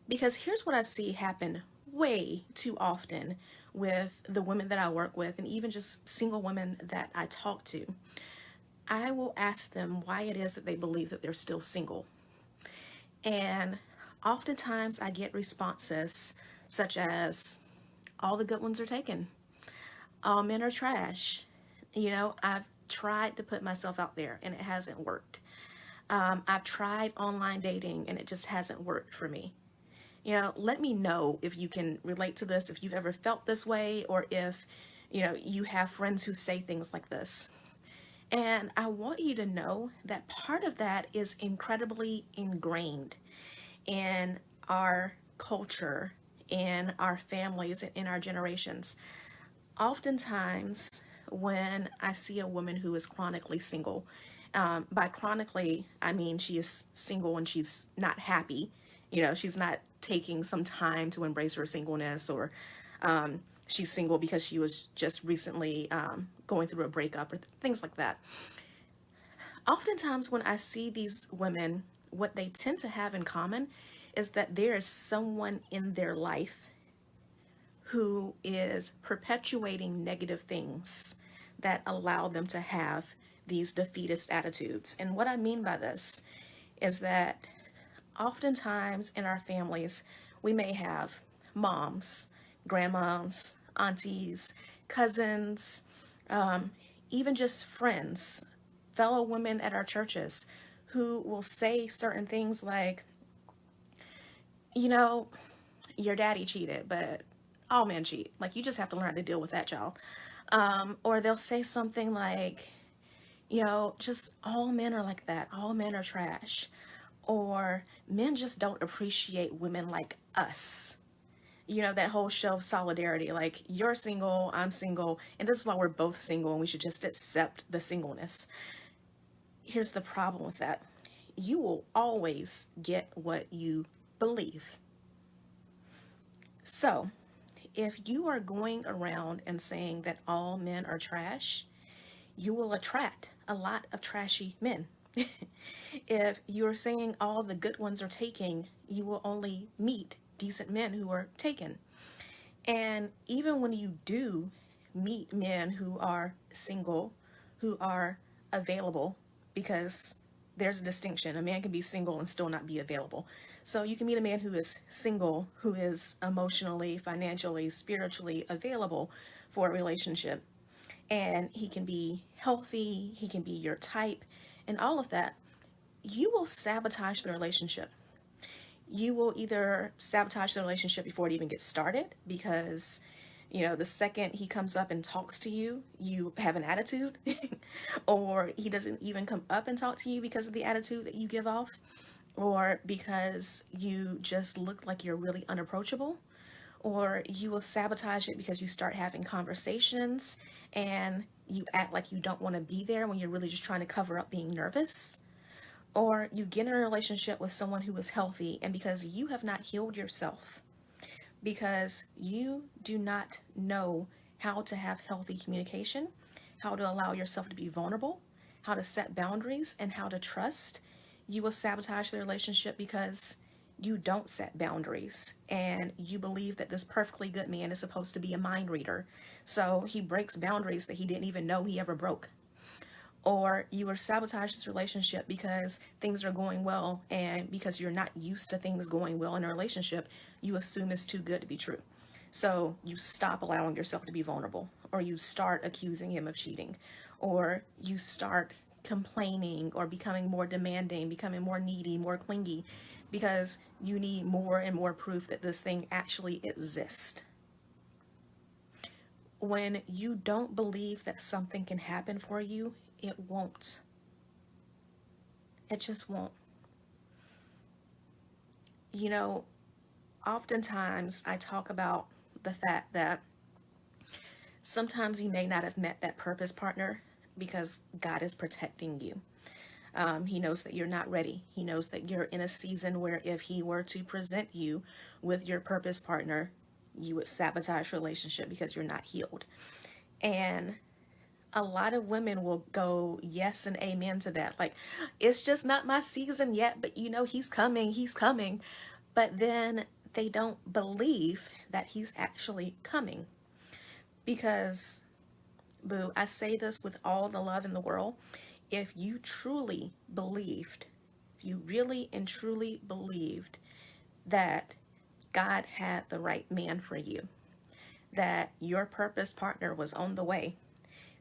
Because here's what I see happen way too often with the women that I work with, and even just single women that I talk to. I will ask them why it is that they believe that they're still single. And oftentimes I get responses such as, all the good ones are taken, all men are trash. I've tried to put myself out there and it hasn't worked. I've tried online dating and it just hasn't worked for me. Let me know if you can relate to this, if you've ever felt this way, or if, you have friends who say things like this. And I want you to know that part of that is incredibly ingrained in our culture, in our families, and in our generations. Oftentimes, when I see a woman who is chronically single, by chronically, I mean she is single and she's not happy. She's not taking some time to embrace her singleness, or she's single because she was just recently going through a breakup or things like that. Oftentimes, when I see these women, what they tend to have in common is that there is someone in their life who is perpetuating negative things that allow them to have these defeatist attitudes. And what I mean by this is that oftentimes in our families, we may have moms, grandmoms, aunties, cousins, even just friends, fellow women at our churches who will say certain things like, you know, your daddy cheated, but all men cheat. Like, you just have to learn to deal with that, y'all. Or they'll say something like, just all men are like that. All men are trash. Or men just don't appreciate women like us. That whole show of solidarity, like, you're single, I'm single, and this is why we're both single and we should just accept the singleness. Here's the problem with that: you will always get what you believe. So, if you are going around and saying that all men are trash, you will attract a lot of trashy men. If you're saying all the good ones are taken, you will only meet decent men who are taken. And even when you do meet men who are single, who are available, because there's a distinction. A man can be single and still not be available. So you can meet a man who is single, who is emotionally, financially, spiritually available for a relationship. And he can be healthy, he can be your type, and all of that. You will sabotage the relationship. You will either sabotage the relationship before it even gets started because, the second he comes up and talks to you, you have an attitude, or he doesn't even come up and talk to you because of the attitude that you give off, or because you just look like you're really unapproachable, or you will sabotage it because you start having conversations and you act like you don't want to be there when you're really just trying to cover up being nervous. Or you get in a relationship with someone who is healthy, and because you have not healed yourself, because you do not know how to have healthy communication, how to allow yourself to be vulnerable, how to set boundaries, and how to trust, you will sabotage the relationship because you don't set boundaries and you believe that this perfectly good man is supposed to be a mind reader. So he breaks boundaries that he didn't even know he ever broke. Or you are sabotage this relationship because things are going well, and because you're not used to things going well in a relationship, you assume it's too good to be true. So you stop allowing yourself to be vulnerable, or you start accusing him of cheating, or you start complaining or becoming more demanding, becoming more needy, more clingy, because you need more and more proof that this thing actually exists. When you don't believe that something can happen for you, it won't. It just won't. You know, Oftentimes I talk about the fact that sometimes you may not have met that purpose partner because God is protecting you. He knows that you're not ready. He knows that you're in a season where if he were to present you with your purpose partner, you would sabotage relationship because you're not healed. And a lot of women will go yes and amen to that. Like, it's just not my season yet, but he's coming, he's coming. But then they don't believe that he's actually coming. Because, boo, I say this with all the love in the world. If you truly believed, if you really and truly believed that God had the right man for you, that your purpose partner was on the way,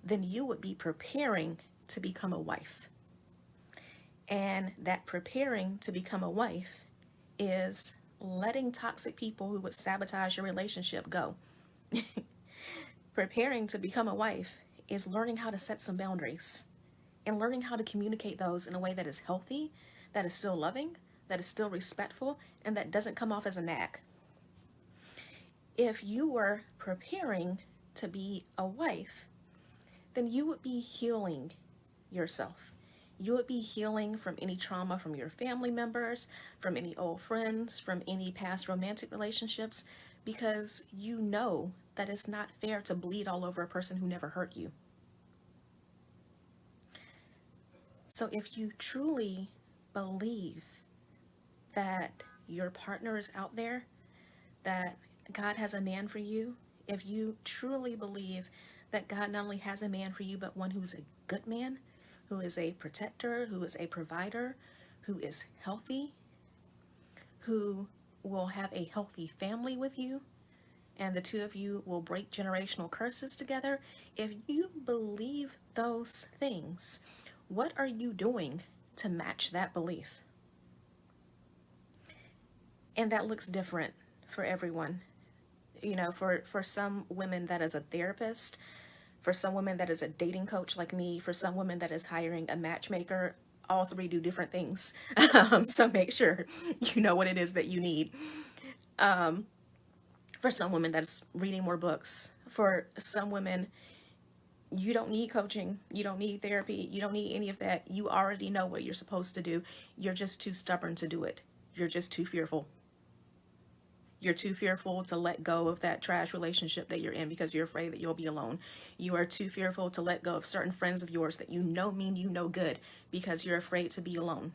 then you would be preparing to become a wife. And that preparing to become a wife is letting toxic people who would sabotage your relationship go. Preparing to become a wife is learning how to set some boundaries and learning how to communicate those in a way that is healthy, that is still loving, that is still respectful, and that doesn't come off as a nag. If you were preparing to be a wife, then you would be healing yourself. You would be healing from any trauma from your family members, from any old friends, from any past romantic relationships, because you know that it's not fair to bleed all over a person who never hurt you. So if you truly believe that your partner is out there, that God has a man for you, if you truly believe that God not only has a man for you, but one who is a good man, who is a protector, who is a provider, who is healthy, who will have a healthy family with you, and the two of you will break generational curses together. If you believe those things, what are you doing to match that belief? And that looks different for everyone. You know, for some women that is a therapist, for some women that is a dating coach like me, for some women that is hiring a matchmaker. All three do different things. So make sure you know what it is that you need. For some women, that's reading more books. For some women, you don't need coaching, you don't need therapy, you don't need any of that. You already know what you're supposed to do. You're just too stubborn to do it. You're just too fearful. You're too fearful to let go of that trash relationship that you're in because you're afraid that you'll be alone. You are too fearful to let go of certain friends of yours that you know mean you no good because you're afraid to be alone.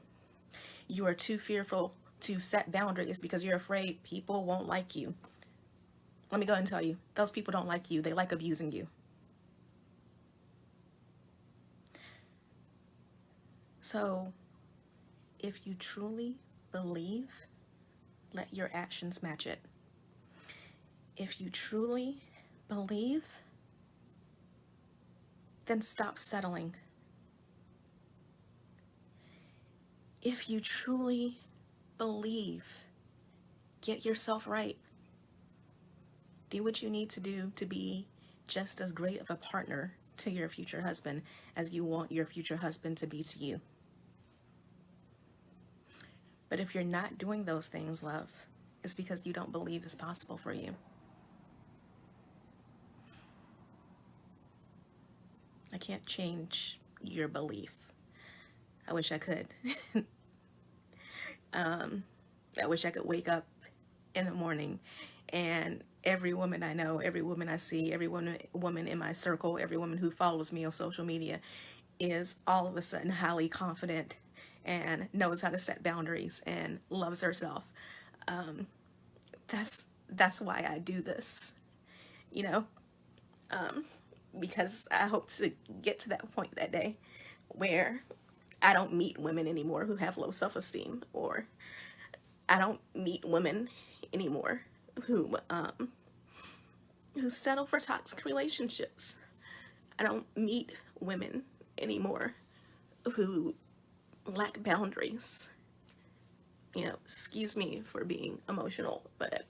You are too fearful to set boundaries because you're afraid people won't like you. Let me go ahead and tell you, those people don't like you. They like abusing you. So if you truly believe, let your actions match it. If you truly believe, then stop settling. If you truly believe, get yourself right. Do what you need to do to be just as great of a partner to your future husband as you want your future husband to be to you. But if you're not doing those things, love, it's because you don't believe it's possible for you. I can't change your belief. I wish I could. I wish I could wake up in the morning and every woman I know, every woman I see, every woman in my circle, every woman who follows me on social media is all of a sudden highly confident and knows how to set boundaries and loves herself. That's why I do this, you know, because I hope to get to that point that day where I don't meet women anymore who have low self-esteem, or I don't meet women anymore who settle for toxic relationships. I don't meet women anymore who lack boundaries. You know, excuse me for being emotional, but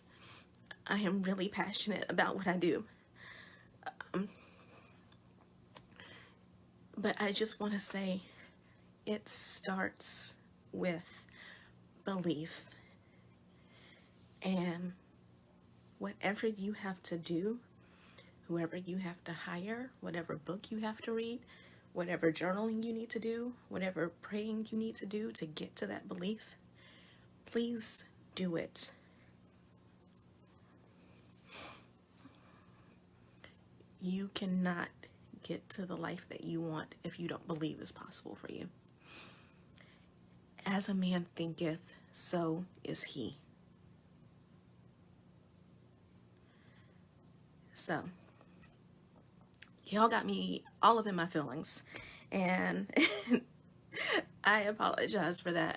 I am really passionate about what I do. But I just want to say it starts with belief. And whatever you have to do, whoever you have to hire, whatever book you have to read, whatever journaling you need to do, whatever praying you need to do to get to that belief, please do it. You cannot get to the life that you want if you don't believe is possible for you. As a man thinketh, so is he. So y'all got me all up in my feelings, and I apologize for that.